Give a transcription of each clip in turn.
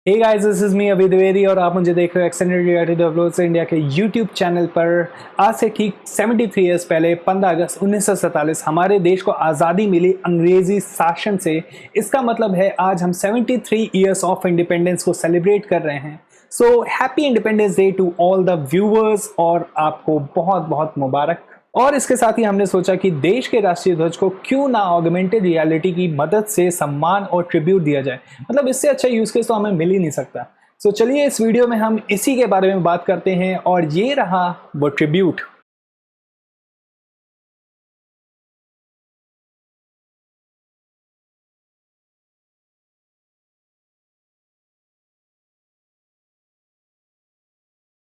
Hey guys, this is me Abhi Dwivedi और आप मुझे देख रहे हो एक्सटेंडेड रियलिटी डेवलपर्स इंडिया के यूट्यूब चैनल पर। आज से ठीक 73 ईयर्स पहले 15 अगस्त 1947 हमारे देश को आज़ादी मिली अंग्रेजी शासन से। इसका मतलब है आज हम 73 ईयर्स ऑफ इंडिपेंडेंस को सेलिब्रेट कर रहे हैं। So happy independence day to all the viewers और आपको बहुत बहुत मुबारक। और इसके साथ ही हमने सोचा कि देश के राष्ट्रीय ध्वज को क्यों ना ऑगमेंटेड रियलिटी की मदद से सम्मान और ट्रिब्यूट दिया जाए। मतलब इससे अच्छा यूज केस तो हमें मिल ही नहीं सकता। सो चलिए इस वीडियो में हम इसी के बारे में बात करते हैं और ये रहा वो ट्रिब्यूट।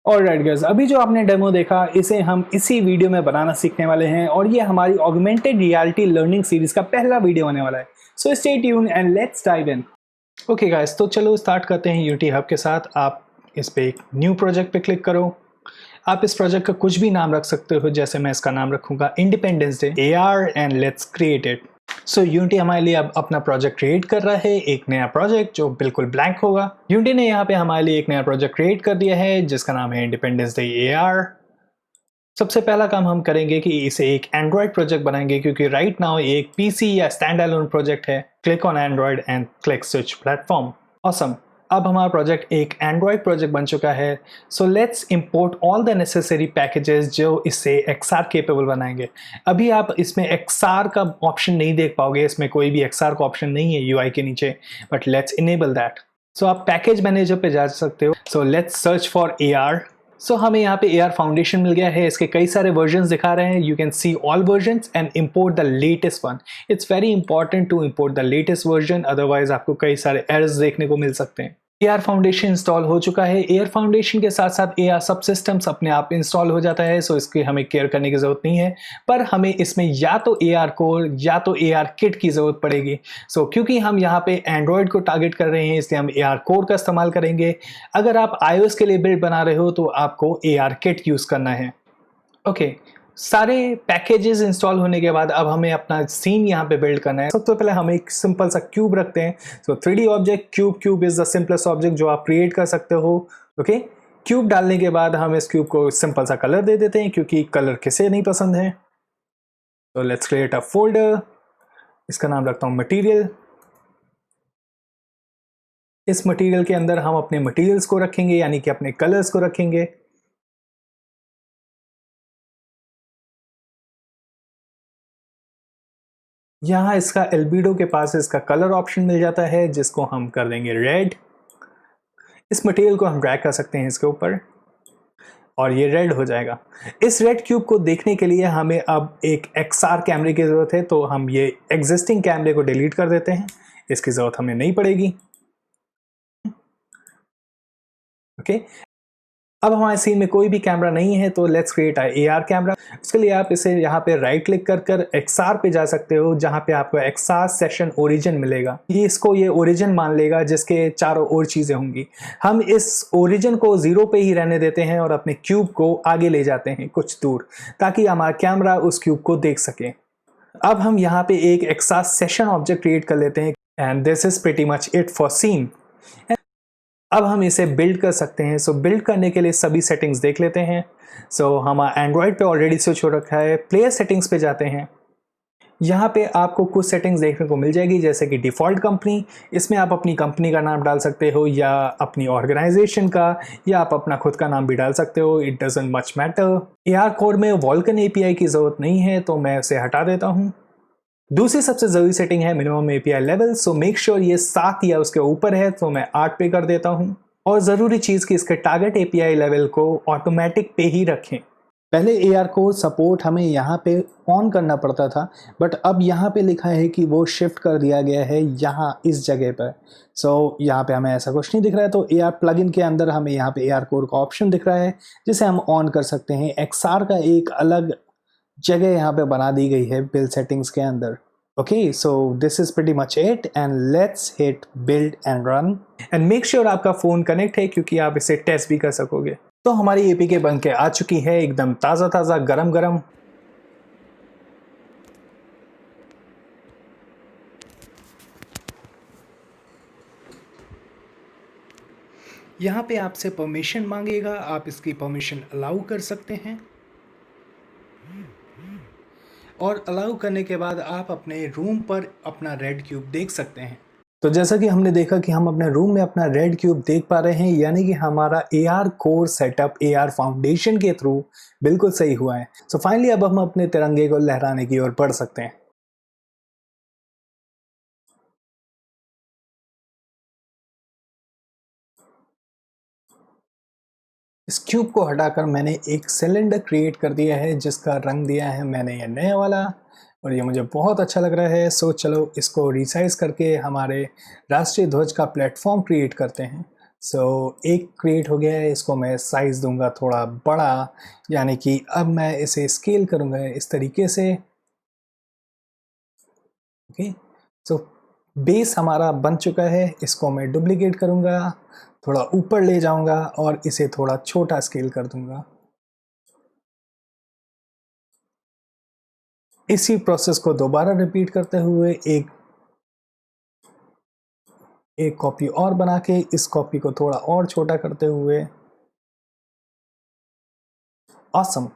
और राइट गाइस, अभी जो आपने डेमो देखा इसे हम इसी वीडियो में बनाना सीखने वाले हैं और ये हमारी ऑगमेंटेड रियलिटी लर्निंग सीरीज का पहला वीडियो होने वाला है। So stay tune and let's dive in. Okay guys, तो चलो स्टार्ट करते हैं यूटी हब के साथ। आप इस पे एक न्यू प्रोजेक्ट पे क्लिक करो। आप इस प्रोजेक्ट का कुछ भी नाम रख सकते हो, जैसे मैं इसका नाम रखूंगा independence day AR and let's create it. So unity हमारे लिए अब अपना प्रोजेक्ट क्रिएट कर रहा है, एक नया प्रोजेक्ट जो बिल्कुल ब्लैंक होगा। यूनिटी ने यहाँ पे हमारे लिए एक नया प्रोजेक्ट क्रिएट कर दिया है जिसका नाम है इंडिपेंडेंस डे AR। सबसे पहला काम हम करेंगे कि इसे एक एंड्रॉयड प्रोजेक्ट बनाएंगे, क्योंकि राइट नाउ एक पीसी या स्टैंड अलोन प्रोजेक्ट है। Click on Android and click switch platform. Awesome, अब हमारा प्रोजेक्ट एक एंड्रॉयड प्रोजेक्ट बन चुका है। So let's import all the necessary packages जो इससे XR केपेबल बनाएंगे। अभी आप इसमें XR का ऑप्शन नहीं देख पाओगे, इसमें कोई भी XR का ऑप्शन नहीं है UI के नीचे, बट लेट्स इनेबल दैट। सो आप पैकेज मैनेजर पे जा सकते हो। So let's search for AR। सो हमें यहाँ पे AR फाउंडेशन मिल गया है। इसके कई सारे वर्जन्स दिखा रहे हैं। You can see all versions and import the latest one. It's very important to import the latest version, otherwise आपको कई सारे एरर्स देखने को मिल सकते हैं। AR फाउंडेशन इंस्टॉल हो चुका है। AR फाउंडेशन के साथ साथ AR सब सिस्टम्स अपने आप इंस्टॉल हो जाता है, सो इसकी हमें केयर करने की जरूरत नहीं है। पर हमें इसमें या तो AR कोर या तो AR किट की जरूरत पड़ेगी। सो क्योंकि हम यहाँ पे एंड्रॉयड को टारगेट कर रहे हैं, इसलिए हम AR कोर का इस्तेमाल करेंगे। अगर आप iOS के लिए बिल्ड बना रहे हो तो आपको AR किट यूज करना है। ओके, सारे पैकेजेस इंस्टॉल होने के बाद अब हमें अपना सीन यहाँ पे बिल्ड करना है। सबसे पहले हम एक सिंपल सा क्यूब रखते हैं। सो 3D object cube is the simplest object जो आप क्रिएट कर सकते हो। ओके, क्यूब डालने के बाद हम इस क्यूब को सिंपल सा कलर दे देते हैं, क्योंकि कलर किसे नहीं पसंद है। तो लेट्स क्रिएट अ फोल्डर। इसका नाम रखता हूँ मटेरियल। इस मटेरियल के अंदर हम अपने मटेरियल्स को रखेंगे, यानी कि अपने कलर्स को रखेंगे। यहाँ इसका एल्बिडो के पास इसका कलर ऑप्शन मिल जाता है, जिसको हम कर देंगे रेड। इस मटेरियल को हम ड्रैग कर सकते हैं इसके ऊपर और ये रेड हो जाएगा। इस रेड क्यूब को देखने के लिए हमें अब एक XR कैमरे की जरूरत है, तो हम ये एग्जिस्टिंग कैमरे को डिलीट कर देते हैं। इसकी जरूरत हमें नहीं पड़ेगी। ओके, अब हमारे सीन में कोई भी कैमरा नहीं है, तो लेट्स क्रिएट AR कैमरा। उसके लिए आप इसे यहाँ पे राइट क्लिक कर कर XR पे जा सकते हो, जहाँ पे आपको XR सेशन ओरिजिन मिलेगा। ये इसको ये ओरिजिन मान लेगा जिसके चारों ओर चीजें होंगी। हम इस ओरिजिन को 0 पे ही रहने देते हैं और अपने क्यूब को आगे ले जाते हैं कुछ दूर, ताकि हमारा कैमरा उस क्यूब को देख सके। अब हम यहाँ पे एक XR सेशन ऑब्जेक्ट क्रिएट कर लेते हैं and this is pretty much it for scene. अब हम इसे बिल्ड कर सकते हैं। सो बिल्ड करने के लिए सभी सेटिंग्स देख लेते हैं। सो हमारा एंड्रॉयड पे ऑलरेडी स्विच हो रखा है। प्लेयर सेटिंग्स पे जाते हैं। यहाँ पे आपको कुछ सेटिंग्स देखने को मिल जाएगी, जैसे कि डिफ़ॉल्ट कंपनी। इसमें आप अपनी कंपनी का नाम डाल सकते हो या अपनी ऑर्गेनाइजेशन का, या आप अपना खुद का नाम भी डाल सकते हो। It doesn't much matter. AR code में वॉल्कन API की ज़रूरत नहीं है, तो मैं उसे हटा देता हूँ। दूसरी सबसे जरूरी सेटिंग है minimum API level. So make sure ये 7 या उसके ऊपर है, तो मैं 8 पे कर देता हूँ। और ज़रूरी चीज़ कि इसके टारगेट API लेवल को ऑटोमेटिक पे ही रखें। पहले AR को सपोर्ट हमें यहाँ पे ऑन करना पड़ता था, बट अब यहाँ पे लिखा है कि वो शिफ्ट कर दिया गया है यहाँ इस जगह पर। सो यहाँ पे हमें ऐसा कुछ नहीं दिख रहा है, तो AR प्लगइन के अंदर हमें यहाँ पे AR कोर का ऑप्शन दिख रहा है, जिसे हम ऑन कर सकते हैं। XR का एक अलग जगह यहाँ पे बना दी गई है बिल्ड सेटिंग्स के अंदर। Okay, so this is pretty much it and let's hit build and run and make sure आपका फोन कनेक्ट है, क्योंकि आप इसे टेस्ट भी कर सकोगे। तो हमारी APK बन के आ चुकी है, एकदम ताज़ा ताज़ा गरम गरम। यहाँ पे आपसे परमिशन मांगेगा, आप इसकी परमिशन अलाउ कर सकते हैं और अलाउ करने के बाद आप अपने रूम पर अपना रेड क्यूब देख सकते हैं। तो जैसा कि हमने देखा कि हम अपने रूम में अपना रेड क्यूब देख पा रहे हैं, यानी कि हमारा AR core setup AR foundation के थ्रू बिल्कुल सही हुआ है। सो फाइनली अब हम अपने तिरंगे को लहराने की ओर बढ़ सकते हैं। इस क्यूब को हटाकर मैंने एक सिलेंडर क्रिएट कर दिया है जिसका रंग दिया है मैंने ये नया वाला, और ये मुझे बहुत अच्छा लग रहा है। सो चलो इसको रिसाइज करके हमारे राष्ट्रीय ध्वज का प्लेटफॉर्म क्रिएट करते हैं। सो एक क्रिएट हो गया है, इसको मैं साइज दूंगा थोड़ा बड़ा, यानी कि अब मैं इसे स्केल करूंगा इस तरीके से। ओके, सो बेस हमारा बन चुका है, इसको मैं डुप्लीकेट करूंगा, थोड़ा ऊपर ले जाऊंगा और इसे थोड़ा छोटा स्केल कर दूंगा। इसी प्रोसेस को दोबारा रिपीट करते हुए एक कॉपी और बना के इस कॉपी को थोड़ा और छोटा करते हुए। ऑसम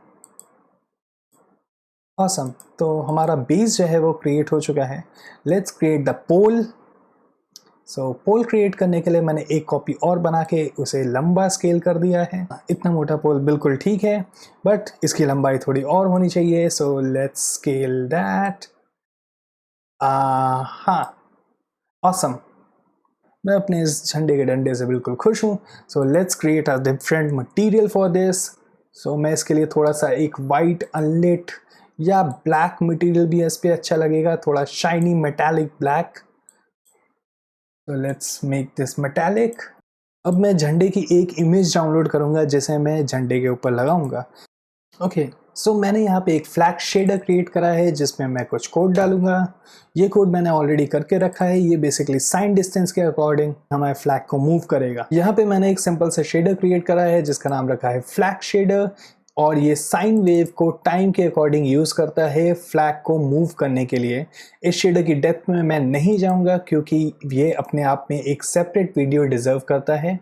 ऑसम, तो हमारा बेस जो है वो क्रिएट हो चुका है। Let's create the poll. So poll create करने के लिए मैंने एक कॉपी और बना के उसे लंबा स्केल कर दिया है। इतना मोटा पोल बिल्कुल ठीक है, बट इसकी लंबाई थोड़ी और होनी चाहिए। So let's scale that. हाँ, ऑसम, मैं अपने इस झंडे के डंडे से बिल्कुल खुश हूँ। So let's create a different material for this. So मैं इसके लिए थोड़ा सा एक वाइट अनलिट या ब्लैक मटेरियल भी इस पे अच्छा लगेगा, थोड़ा shiny metallic black. So let's make this metallic. अब मैं झंडे की एक इमेज डाउनलोड करूंगा जिसे मैं झंडे के ऊपर लगाऊंगा। ओके, सो मैंने यहाँ पे एक फ्लैग शेडर क्रिएट करा है जिसमें मैं कुछ कोड डालूंगा। ये कोड मैंने ऑलरेडी करके रखा है। ये बेसिकली साइन डिस्टेंस के अकॉर्डिंग हमारे फ्लैग को मूव करेगा। यहाँ पे मैंने एक सिंपल सा शेडर क्रिएट करा है जिसका नाम रखा है फ्लैग शेडर, और ये साइन वेव को टाइम के अकॉर्डिंग यूज करता है फ्लैग को मूव करने के लिए। इस शेडर की डेप्थ में मैं नहीं जाऊंगा क्योंकि ये अपने आप में एक सेपरेट वीडियो डिजर्व करता है।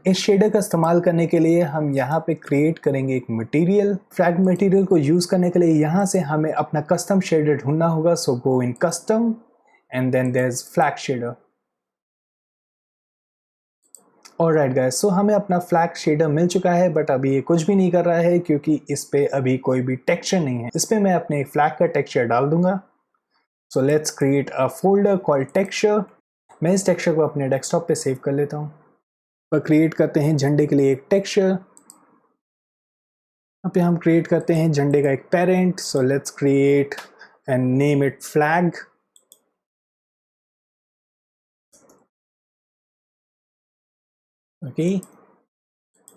इस शेडर का इस्तेमाल करने के लिए हम यहाँ पे क्रिएट करेंगे एक मटेरियल। फ्लैग मटेरियल को यूज करने के लिए यहाँ से हमें अपना कस्टम शेडर ढूंढना होगा। So go in custom and then there is flag shader. Alright guys, so हमें अपना फ्लैग शेडर मिल चुका है, बट अभी ये कुछ भी नहीं कर रहा है क्योंकि इस पे अभी कोई भी टेक्सचर नहीं है। इस पे मैं अपने फ्लैग का टेक्सचर डाल दूंगा। सो let's create a folder called texture. मैं इस टेक्सचर को अपने डेस्कटॉप पे सेव कर लेता हूँ। पर क्रिएट करते हैं झंडे के लिए एक टेक्सचर। यहाँ पे हम क्रिएट करते हैं झंडे का एक parent. So let's create and name it flag. Okay,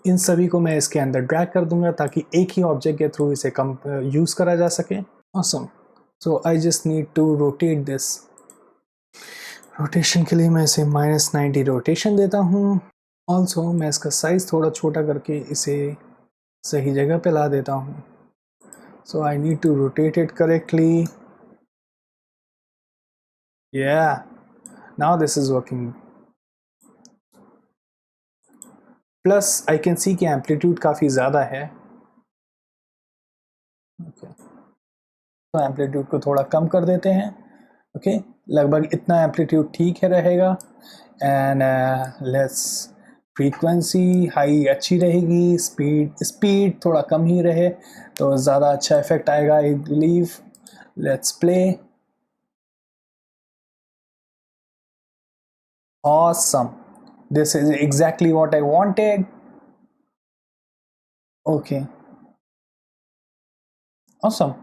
इन सभी को मैं इसके अंदर ड्रैग कर दूंगा ताकि एक ही ऑब्जेक्ट के थ्रू इसे कम यूज करा जा सके। Awesome, so I just need to rotate this. Rotation के लिए मैं इसे -90 रोटेशन देता हूँ। ऑल्सो मैं इसका साइज थोड़ा छोटा करके इसे सही जगह पे ला देता हूँ। So I need to rotate it correctly. Yeah, now this is working. Plus I can see कि एम्पलीट्यूड काफ़ी ज़्यादा है। ओके, तो एम्पलीट्यूड को थोड़ा कम कर देते हैं। ओके, लगभग इतना एम्पलीट्यूड ठीक है रहेगा। एंड लेट्स फ्रीक्वेंसी हाई अच्छी रहेगी, स्पीड थोड़ा कम ही रहे तो ज़्यादा अच्छा इफेक्ट आएगा I believe. Let's play. Awesome. This is exactly what I wanted. Okay. Awesome.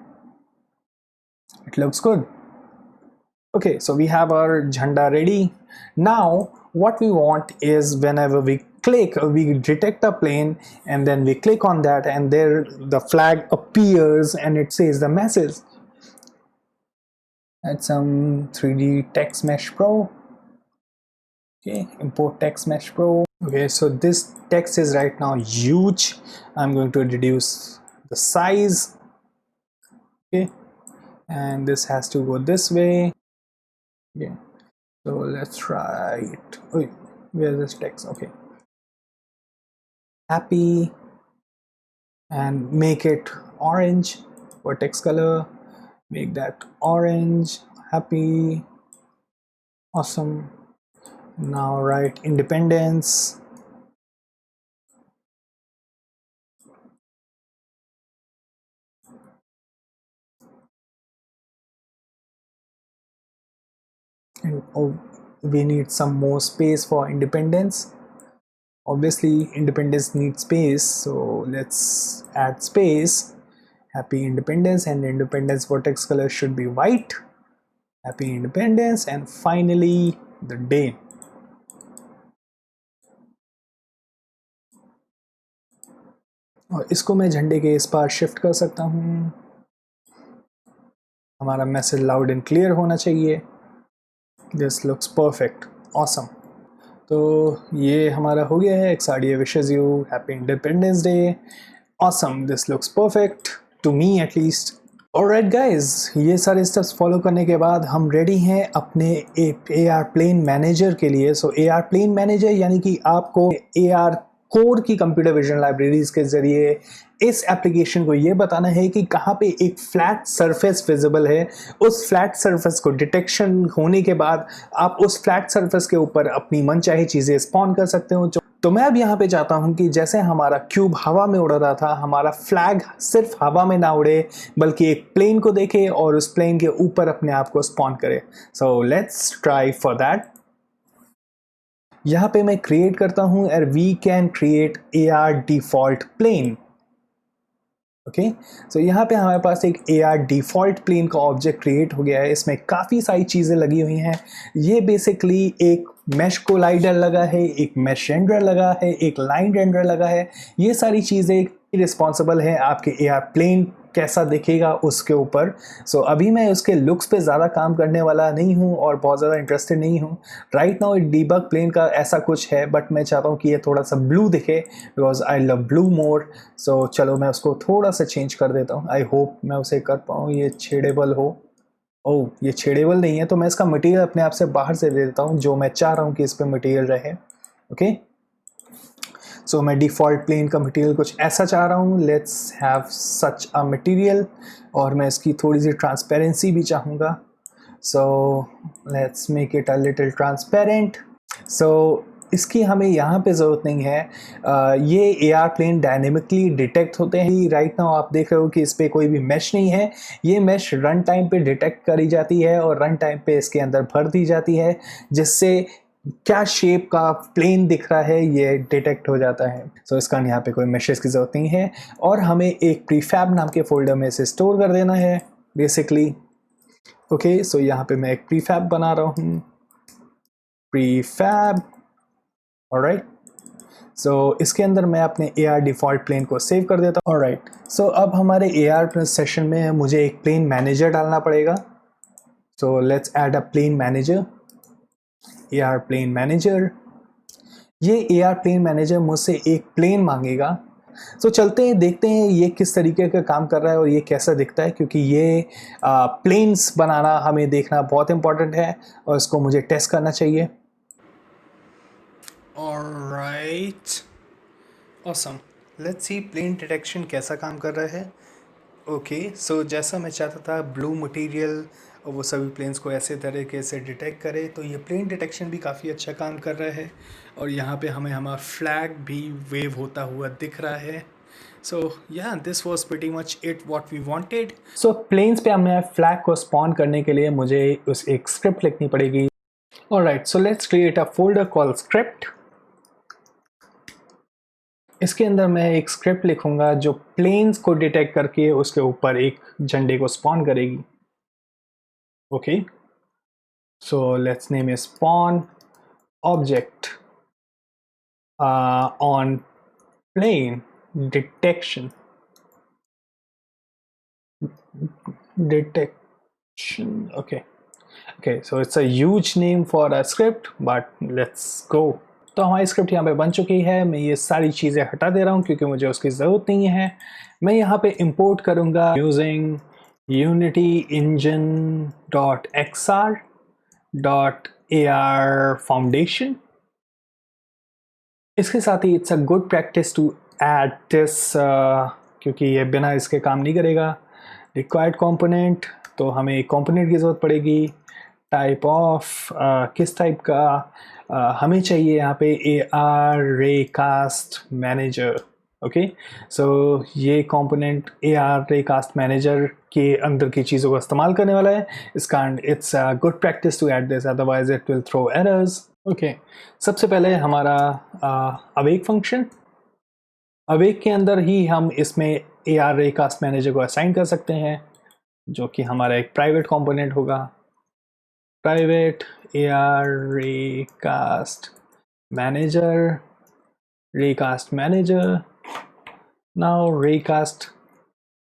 It looks good. Okay, so we have our jhanda ready. Now, what we want is whenever we click, we detect a plane and then we click on that and there the flag appears and it says the message. Add some 3D Text Mesh Pro. Okay, import Text Mesh Pro. Okay, so this text is right now huge. I'm going to reduce the size. Okay, and this has to go this way. Okay, so let's try it. Wait, where's this text? Okay, happy and make it orange. Vertex color, make that orange. Happy, awesome. Now write independence. And oh, we need some more space for independence. Obviously independence needs space, so let's add space. Happy independence, and independence vertex color should be white. Happy independence, and finally the day. और इसको मैं झंडे के इस पार shift कर सकता हूँ. हमारा मैसेज लाउड एंड क्लियर होना चाहिए. This looks perfect, awesome. तो ये हमारा हो गया है. XRDA wishes you happy independence day. Awesome, this looks perfect to me at least. Alright guys, ये सारे स्टेप्स फॉलो करने के बाद हम रेडी हैं अपने AR प्लेन मैनेजर के लिए. सो AR प्लेन मैनेजर यानी कि आपको AR कोर की कंप्यूटर विजन लाइब्रेरीज के जरिए इस एप्लीकेशन को ये बताना है कि कहाँ पे एक फ्लैट सरफेस विजिबल है. उस फ्लैट सरफेस को डिटेक्शन होने के बाद आप उस फ्लैट सरफेस के ऊपर अपनी मनचाही चीज़ें स्पॉन कर सकते हो. तो मैं अब यहाँ पे चाहता हूँ कि जैसे हमारा क्यूब हवा में उड़ रहा था, हमारा फ्लैग सिर्फ हवा में ना उड़े बल्कि एक प्लेन को देखे और उस प्लेन के ऊपर अपने आप को स्पॉन करे. So let's try for that. यहाँ पे मैं क्रिएट करता हूँ और we can create AR default plane. Okay, so यहाँ पे हमारे पास एक AR डिफॉल्ट प्लेन का ऑब्जेक्ट क्रिएट हो गया है. इसमें काफ़ी सारी चीज़ें लगी हुई हैं. ये बेसिकली एक मैश कोलाइडर लगा है, एक मैश रेंडर लगा है, एक लाइन रेंडर लगा है. ये सारी चीज़ें रिस्पॉन्सिबल है आपके AR प्लेन कैसा दिखेगा उसके ऊपर. सो अभी मैं उसके लुक्स पे ज़्यादा काम करने वाला नहीं हूँ और बहुत ज़्यादा इंटरेस्टेड नहीं हूँ. राइट नाउ डीबग प्लेन का ऐसा कुछ है, बट मैं चाहता हूँ कि ये थोड़ा सा ब्लू दिखे बिकॉज आई लव ब्लू मोर. सो चलो मैं उसको थोड़ा सा चेंज कर देता हूँ. आई होप मैं उसे कर पाऊँ ये छेडेबल हो. ओह, ये छेडेबल नहीं है, तो मैं इसका मटेरियल अपने आप से बाहर से दे देता हूँ जो मैं चाह रहा हूँ कि इस पर मटेरियल रहे. ओके, सो मैं डिफ़ॉल्ट प्लेन का मटेरियल कुछ ऐसा चाह रहा हूँ. Let's have such a material. और मैं इसकी थोड़ी सी ट्रांसपेरेंसी भी चाहूँगा. So let's make it a little transparent. So इसकी हमें यहाँ पे ज़रूरत नहीं है. ये AR प्लेन डायनेमिकली डिटेक्ट होते हैं. राइट नाउ आप देख रहे हो कि इस पर कोई भी मैश नहीं है. ये मैश रन टाइम पे डिटेक्ट करी जाती है और रन टाइम पे इसके अंदर भर दी जाती है, जिससे क्या शेप का प्लेन दिख रहा है ये डिटेक्ट हो जाता है. सो इसका यहाँ पे कोई मैशेस की ज़रूरत नहीं है और हमें एक प्रीफैब नाम के फोल्डर में इसे स्टोर कर देना है बेसिकली. ओके, सो यहाँ पे मैं एक प्रीफैब बना रहा हूँ. Prefab, alright. सो इसके अंदर मैं अपने AR डिफ़ॉल्ट प्लेन को सेव कर देता हूँ. ऑलराइट, सो अब हमारे AR सेशन में मुझे एक प्लेन मैनेजर डालना पड़ेगा. So let's add a plane manager. AR plane manager. ये AR प्लेन मैनेजर मुझसे एक प्लेन मांगेगा. सो चलते हैं, देखते हैं ये किस तरीके का काम कर रहा है और ये कैसा दिखता है, क्योंकि ये प्लेन्स बनाना हमें देखना बहुत इंपॉर्टेंट है और इसको मुझे टेस्ट करना चाहिए. Alright, awesome. Let's see plane detection कैसा काम कर रहा है. ओके, सो जैसा मैं चाहता था ब्लू मटेरियल और वो सभी प्लेन्स को ऐसे तरीके से डिटेक्ट करे, तो ये प्लेन डिटेक्शन भी काफ़ी अच्छा काम कर रहा है. और यहाँ पे हमें हमारा फ्लैग भी वेव होता हुआ दिख रहा है. So yeah this was pretty much it what we wanted. So planes पे हमें फ्लैग को स्पॉन करने के लिए मुझे उस एक स्क्रिप्ट लिखनी पड़ेगी. Alright, so let's create a folder call script. इसके अंदर मैं एक स्क्रिप्ट लिखूंगा जो प्लेन्स को डिटेक्ट करके उसके ऊपर एक झंडे को स्पॉन करेगी. Okay, so let's name it spawn object on plane detection. Okay, so it's a huge name for a script, but let's go. तो हमारी स्क्रिप्ट यहाँ पे बन चुकी है. मैं ये सारी चीज़ें हटा दे रहा हूँ क्योंकि मुझे उसकी ज़रूरत नहीं है. मैं यहाँ पे इंपोर्ट करूँगा using unity engine .xr .ar foundation. इसके साथ ही it's a good practice to add this, क्योंकि ये बिना इसके काम नहीं करेगा। रिक्वायर्ड कंपोनेंट, तो हमें एक कंपोनेंट की ज़रूरत पड़ेगी। टाइप ऑफ, किस टाइप का हमें चाहिए यहाँ पे, AR रेकास्ट मैनेजर। ओके, सो ये कंपोनेंट AR रेकास्ट मैनेजर के अंदर की चीज़ों का इस्तेमाल करने वाला है। इसका it's a good practice to add this, otherwise it will throw errors. Okay, सबसे पहले हमारा अवेक फंक्शन, अवेक के अंदर ही हम इसमें AR रेकास्ट मैनेजर को असाइन कर सकते हैं, जो कि हमारा एक प्राइवेट कंपोनेंट होगा। Private AR raycast manager, raycast manager. Now raycast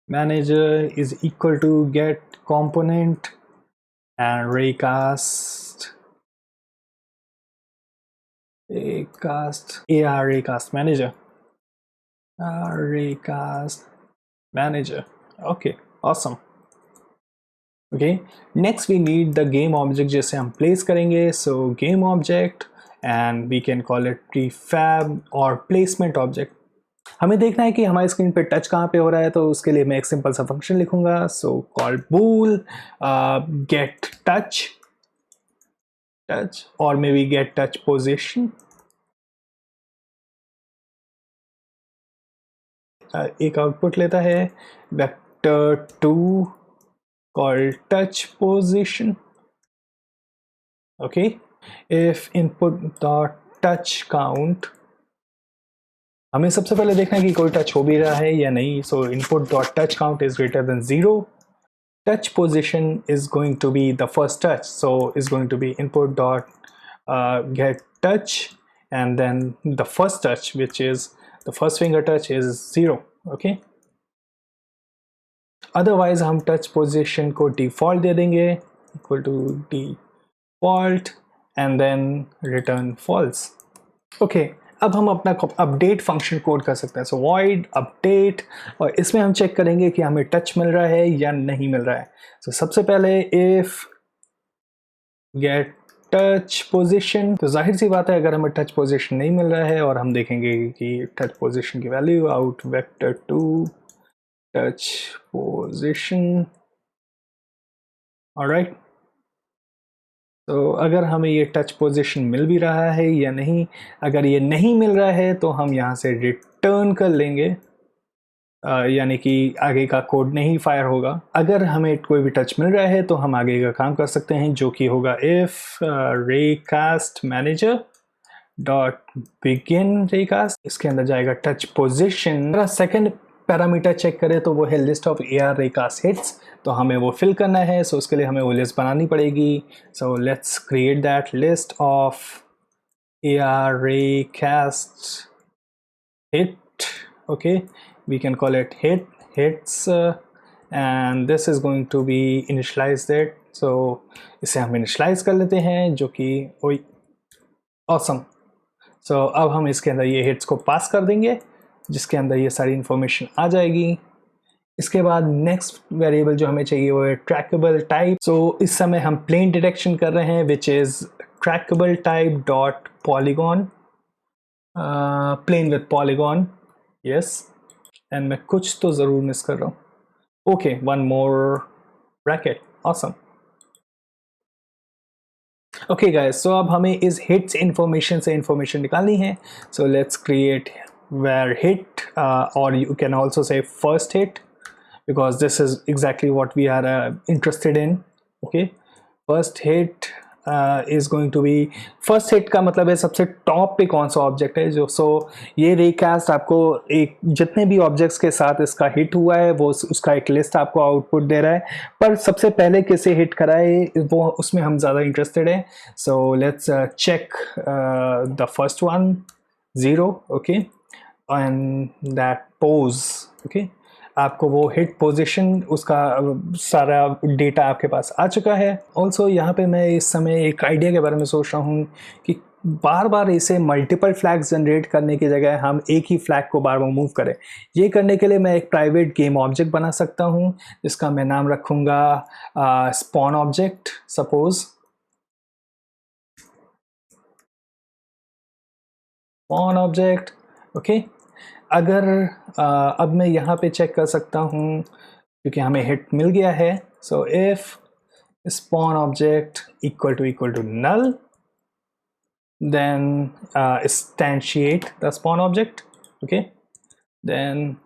manager is equal to get component and recast AR recast manager, recast manager. Okay, awesome. Okay, next we need the game object जिसे हम place करेंगे. So game object and we can call it prefab or placement object. हमें देखना है कि हमारी screen पे touch कहाँ पे हो रहा है, तो उसके लिए मैं एक सिंपल सा फंक्शन लिखूंगा. So called bool get touch or maybe get touch position. एक आउटपुट लेता है vector 2 called touch position. Okay, if input dot touch count, हमें सबसे पहले देखना है कि कोई टच हो भी रहा है या नहीं. सो input dot touch count is greater than 0. touch position is going to be the first touch, so it's going to be input dot get touch, and then the first touch, which is the first finger touch, is 0. Okay, otherwise हम touch position को default दे देंगे, equal to default, and then return false. Okay, अब हम अपना update function code कर सकते हैं. सो void update, और इसमें हम चेक करेंगे कि हमें टच मिल रहा है या नहीं मिल रहा है. सो सबसे पहले इफ गेट टच पोजीशन, तो जाहिर सी बात है अगर हमें टच पोजीशन नहीं मिल रहा है, और हम देखेंगे कि टच पोजीशन की value out vector 2 touch position. Alright, तो अगर हमें ये टच पोजीशन मिल भी रहा है या नहीं, अगर ये नहीं मिल रहा है तो हम यहाँ से रिटर्न कर लेंगे, यानी कि आगे का कोड नहीं फायर होगा. अगर हमें कोई भी टच मिल रहा है तो हम आगे का काम कर सकते हैं, जो कि होगा if raycast manager dot begin raycast. इसके अंदर जाएगा touch position. Second parameter check करें तो वो है list of AR raycast hits, तो हमें वो फिल करना है. सो उसके लिए हमें वो लिस्ट बनानी पड़ेगी. सो let's create that list of AR रेकास्ट hit. Okay, we can call it hits and this is going to be initialized it. So इसे हम initialize कर लेते हैं, जो कि awesome. So अब हम इसके अंदर ये hits को पास कर देंगे, जिसके अंदर ये सारी इंफॉर्मेशन आ जाएगी. इसके बाद नेक्स्ट वेरिएबल जो हमें चाहिए वो है ट्रैकेबल टाइप. सो इस समय हम प्लेन डिटेक्शन कर रहे हैं, which is trackable type dot polygon, plane with polygon. Yes, and मैं कुछ तो ज़रूर मिस कर रहा हूँ. Okay, one more bracket. Awesome. Okay guys, so अब हमें इस हिट्स इंफॉर्मेशन से इंफॉर्मेशन निकालनी है. So let's create where hit or you can also say first hit, because this is exactly what we are interested in. Okay, first hit is going to be, first hit का मतलब है सबसे top पे कौन सा object है जो. सो ये रेकास्ट आपको एक जितने भी ऑब्जेक्ट्स के साथ इसका हिट हुआ है वो उसका एक लिस्ट आपको आउटपुट दे रहा है, पर सबसे पहले किसे हिट करा है वो उसमें हम ज़्यादा इंटरेस्टेड हैं. So let's check the first one 0. Okay, and that pose. Okay, आपको वो हिट पोजीशन उसका सारा डेटा आपके पास आ चुका है. ऑल्सो यहाँ पे मैं इस समय एक आइडिया के बारे में सोच रहा हूँ कि बार बार इसे मल्टीपल फ्लैग्स जनरेट करने की जगह हम एक ही फ्लैग को बार बार मूव करें. ये करने के लिए मैं एक प्राइवेट गेम ऑब्जेक्ट बना सकता हूँ, जिसका मैं नाम रखूँगा spawn object. Suppose spawn object. Okay अगर अब मैं यहाँ पे चेक कर सकता हूँ क्योंकि हमें हिट मिल गया है. So if spawn object equal to null, then instantiate the spawn object. Okay, then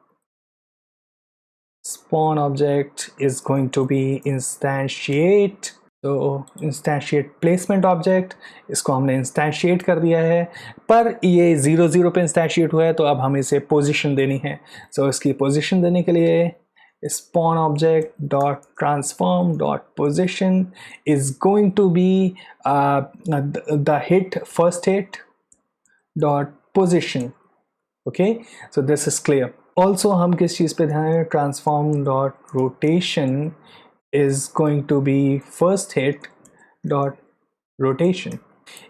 spawn object is going to be instantiate. तो instantiate placement object, इसको हमने instantiate कर दिया है, पर ये 0 0 पे instantiate हुआ है, तो अब हमें इसे position देनी है. So इसकी position देने के लिए spawn object dot transform dot position is going to be the hit first hit dot position. Okay, so this is clear. Also हम किस चीज़ पे ध्यान है, transform dot rotation is going to be first hit dot rotation.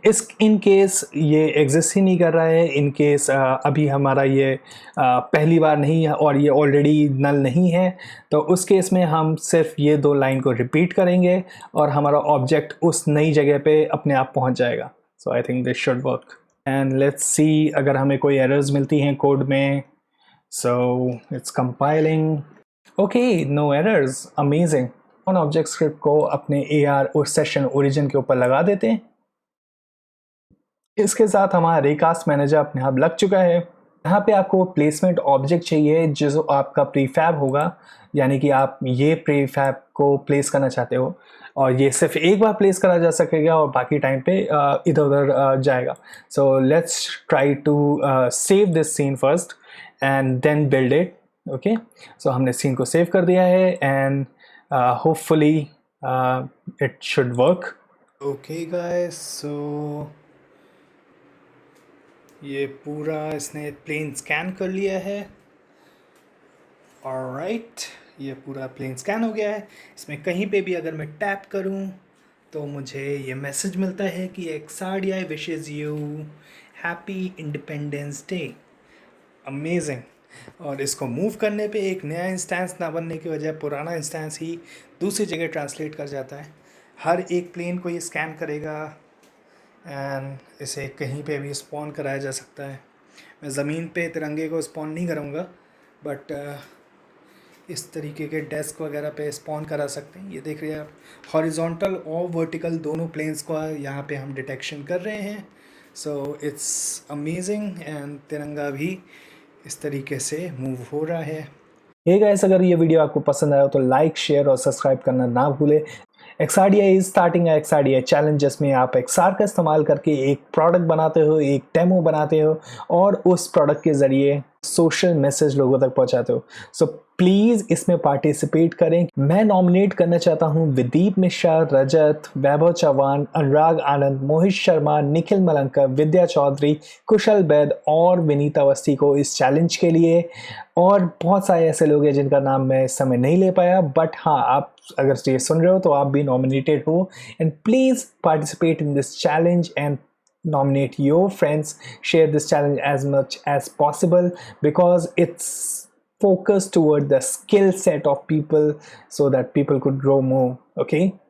इस in case ये exist ही नहीं कर रहा है, इन केस अभी हमारा ये पहली बार नहीं है और ये ऑलरेडी नल नहीं है, तो उस केस में हम सिर्फ ये दो लाइन को रिपीट करेंगे और हमारा ऑब्जेक्ट उस नई जगह पे अपने आप पहुंच जाएगा. So I think this should work. And let's see अगर हमें कोई एरर्स मिलती हैं कोड में. So it's compiling. Okay, no errors, amazing. On object script को अपने AR और सेशन ओरिजिन के ऊपर लगा देते हैं. इसके साथ हमारा रेकास्ट मैनेजर अपने आप लग चुका है. यहाँ पे आपको प्लेसमेंट ऑब्जेक्ट चाहिए जो आपका प्रीफैब होगा, यानी कि आप ये प्रीफैब को प्लेस करना चाहते हो और ये सिर्फ एक बार प्लेस करा जा सकेगा और बाकी टाइम पे इधर उधर जाएगा. So let's try to save this scene first and then build it. Okay, so हमने सीन को सेव कर दिया है and hopefully it should work. Okay guys, so ये पूरा इसने प्लेन स्कैन कर लिया है. ऑलराइट, ये पूरा प्लेन स्कैन हो गया है. इसमें कहीं पे भी अगर मैं टैप करूं तो मुझे ये मैसेज मिलता है कि XRDI wishes you happy independence day. Amazing. और इसको मूव करने पे एक नया इंस्टेंस ना बनने की वजह पुराना इंस्टेंस ही दूसरी जगह ट्रांसलेट कर जाता है. हर एक प्लेन को ये स्कैन करेगा एंड इसे कहीं पे भी स्पॉन कराया जा सकता है. मैं ज़मीन पे तिरंगे को स्पॉन नहीं करूँगा, बट इस तरीके के डेस्क वगैरह पे स्पॉन करा सकते हैं. ये देख रहे हैं आप, हॉरिजॉन्टल और वर्टिकल दोनों प्लेन्स को यहाँ पे हम डिटेक्शन कर रहे हैं. सो इट्स अमेजिंग एंड तिरंगा भी इस तरीके से मूव हो रहा है. हे गाइस, अगर ये वीडियो आपको पसंद आया तो लाइक, शेयर और सब्सक्राइब करना ना भूलें. XRDI is starting XRDI challenge, जिसमें आप XR का इस्तेमाल करके एक प्रोडक्ट बनाते हो, एक डेमो बनाते हो और उस प्रोडक्ट के ज़रिए सोशल मैसेज लोगों तक पहुंचाते हो. सो प्लीज़ इसमें पार्टिसिपेट करें. मैं नॉमिनेट करना चाहता हूं विदीप मिश्रा, रजत, वैभव चौहान, अनुराग आनंद, मोहित शर्मा, निखिल मलंकर, विद्या चौधरी, कुशल बैद और विनीता अवस्थी को इस चैलेंज के लिए. और बहुत सारे ऐसे लोग हैं जिनका नाम मैं इस समय नहीं ले पाया, बट हाँ, आप अगर ये सुन रहे हो तो आप भी नॉमिनेटेड हो. And please participate in this challenge and nominate your friends. Share this challenge as much as possible because it's focused toward the skill set of people so that people could grow more. Okay,